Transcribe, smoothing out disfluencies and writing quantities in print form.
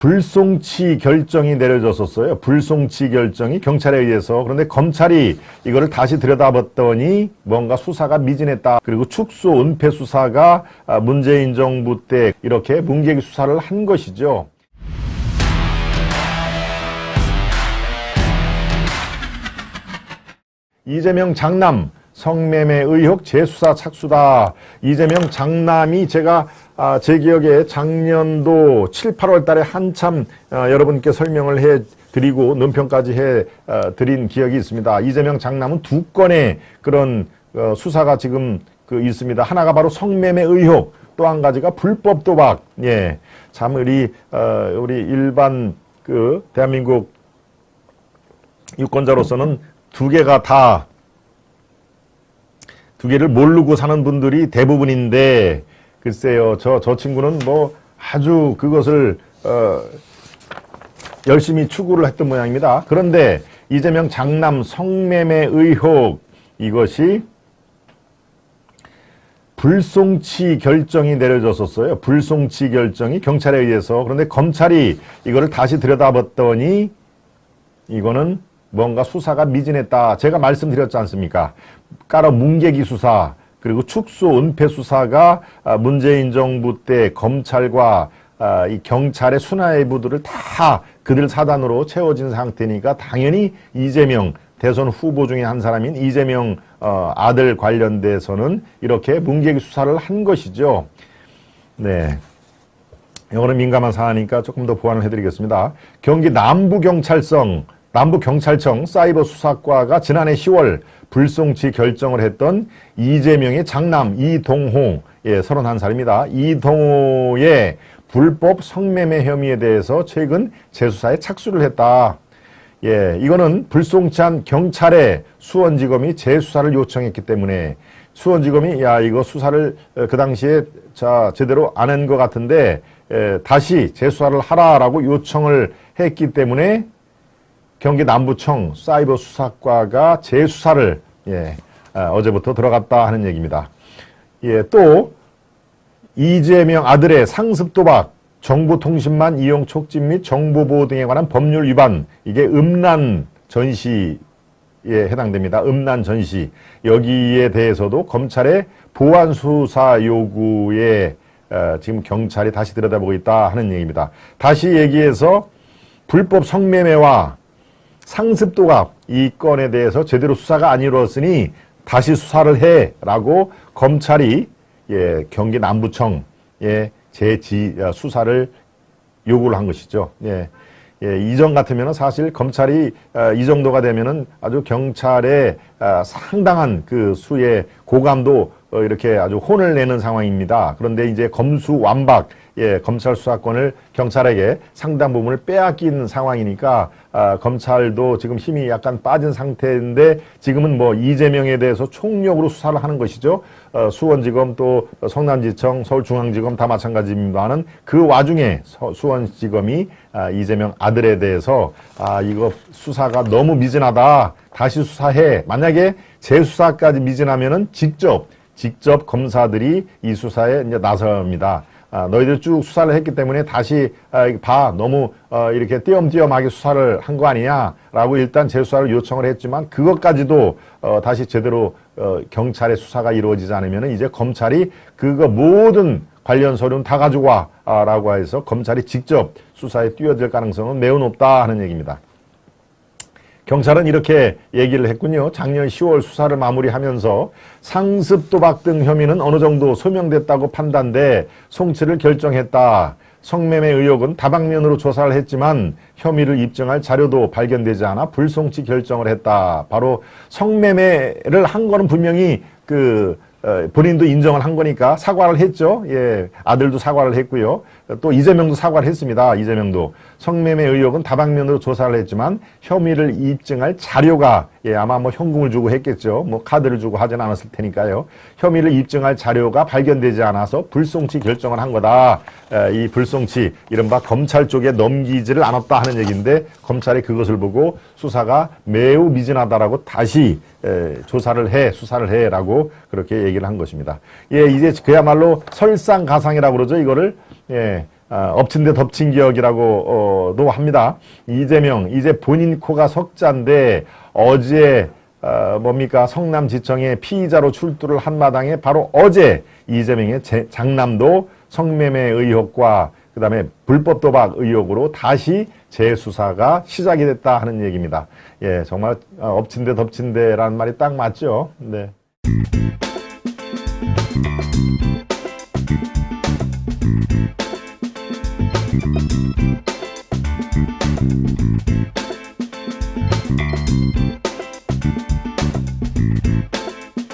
불송치 결정이 내려졌었어요. 불송치 결정이 경찰에 의해서. 그런데 검찰이 이거를 다시 들여다봤더니 뭔가 수사가 미진했다. 그리고 축소 은폐 수사가 문재인 정부 때 이렇게 문계기 수사를 한 것이죠. 이재명 장남 성매매 의혹 재수사 착수다. 이재명 장남이 제가 제 기억에 작년도 7, 8월 달에 한참 여러분께 설명을 해드리고 논평까지 해드린 기억이 있습니다. 이재명 장남은 두 건의 그런 수사가 지금 있습니다. 하나가 바로 성매매 의혹, 또 한 가지가 불법 도박. 예, 참 우리 일반 대한민국 유권자로서는 두 개를 모르고 사는 분들이 대부분인데, 글쎄요, 저 친구는 뭐 아주 그것을 열심히 추구를 했던 모양입니다. 그런데 이재명 장남 성매매 의혹, 이것이 불송치 결정이 내려졌었어요. 불송치 결정이 경찰에 의해서. 그런데 검찰이 이거를 다시 들여다봤더니 이거는 뭔가 수사가 미진했다. 제가 말씀드렸지 않습니까? 까로 문계기 수사, 그리고 축소 은폐 수사가 문재인 정부 때 검찰과 이 경찰의 수뇌부들을 다 그들 사단으로 채워진 상태니까 당연히 이재명 대선 후보 중에 한 사람인 이재명 아들 관련돼서는 이렇게 문계기 수사를 한 것이죠. 네. 이거는 민감한 사안이니까 조금 더 보완을 해드리겠습니다. 경기 남부경찰청 사이버 수사과가 지난해 10월 불송치 결정을 했던 이재명의 장남 이동호, 31살입니다. 이동호의 불법 성매매 혐의에 대해서 최근 재수사에 착수를 했다. 예, 이거는 불송치한 경찰에 수원지검이 재수사를 요청했기 때문에 수원지검이 이거 수사를 그 당시에 제대로 안 한 것 같은데 다시 재수사를 하라라고 요청을 했기 때문에 경기 남부청 사이버 수사과가 재수사를 어제부터 들어갔다 하는 얘기입니다. 예, 또 이재명 아들의 상습 도박, 정보통신망 이용 촉진 및 정보보호 등에 관한 법률 위반, 이게 음란 전시에 해당됩니다. 음란 전시. 여기에 대해서도 검찰의 보완 수사 요구에 지금 경찰이 다시 들여다보고 있다 하는 얘기입니다. 다시 얘기해서 불법 성매매와 상습 도박 이 건에 대해서 제대로 수사가 안 이루어졌으니 다시 수사를 해라고 검찰이 경기 남부청에 수사를 요구를 한 것이죠. 이전 같으면은 사실 검찰이 이 정도가 되면은 아주 경찰의 상당한 그 수의 고감도 이렇게 아주 혼을 내는 상황입니다. 그런데 이제 검수완박, 검찰 수사권을 경찰에게 상당 부분을 빼앗긴 상황이니까 검찰도 지금 힘이 약간 빠진 상태인데 지금은 뭐 이재명에 대해서 총력으로 수사를 하는 것이죠. 수원지검 또 성남지청, 서울중앙지검 다 마찬가지입니다만 그 와중에 수원지검이 이재명 아들에 대해서 이거 수사가 너무 미진하다. 다시 수사해. 만약에 재수사까지 미진하면은 직접 검사들이 이 수사에 이제 나섭니다. 너희들 쭉 수사를 했기 때문에 다시 너무 이렇게 띄엄띄엄하게 수사를 한 거 아니냐라고 일단 재수사를 요청을 했지만 그것까지도 다시 제대로 경찰의 수사가 이루어지지 않으면 이제 검찰이 그거 모든 관련 서류는 다 가지고 와라고 해서 검찰이 직접 수사에 뛰어들 가능성은 매우 높다 하는 얘기입니다. 경찰은 이렇게 얘기를 했군요. 작년 10월 수사를 마무리하면서 상습 도박 등 혐의는 어느 정도 소명됐다고 판단돼 송치를 결정했다. 성매매 의혹은 다방면으로 조사를 했지만 혐의를 입증할 자료도 발견되지 않아 불송치 결정을 했다. 바로 성매매를 한 거는 분명히 본인도 인정을 한 거니까 사과를 했죠. 아들도 사과를 했고요. 또 이재명도 사과를 했습니다. 이재명도. 성매매 의혹은 다방면으로 조사를 했지만 혐의를 입증할 자료가 아마 뭐 현금을 주고 했겠죠. 뭐 카드를 주고 하진 않았을 테니까요. 혐의를 입증할 자료가 발견되지 않아서 불송치 결정을 한 거다. 이 불송치 이른바 검찰 쪽에 넘기지를 않았다 하는 얘기인데 검찰이 그것을 보고 수사가 매우 미진하다라고 다시 수사를 해라고 그렇게 얘기를 한 것입니다. 이제 그야말로 설상가상이라고 그러죠. 이거를 엎친 데 덮친 격이라고도 합니다. 이재명, 이제 본인 코가 석자인데 어제 뭡니까 성남지청에 피의자로 출두를 한 마당에 바로 어제 이재명의 장남도 성매매 의혹과 그 다음에 불법 도박 의혹으로 다시 재수사가 시작이 됐다 하는 얘기입니다. 예, 정말 엎친 데 덮친 데라는 말이 딱 맞죠. 네.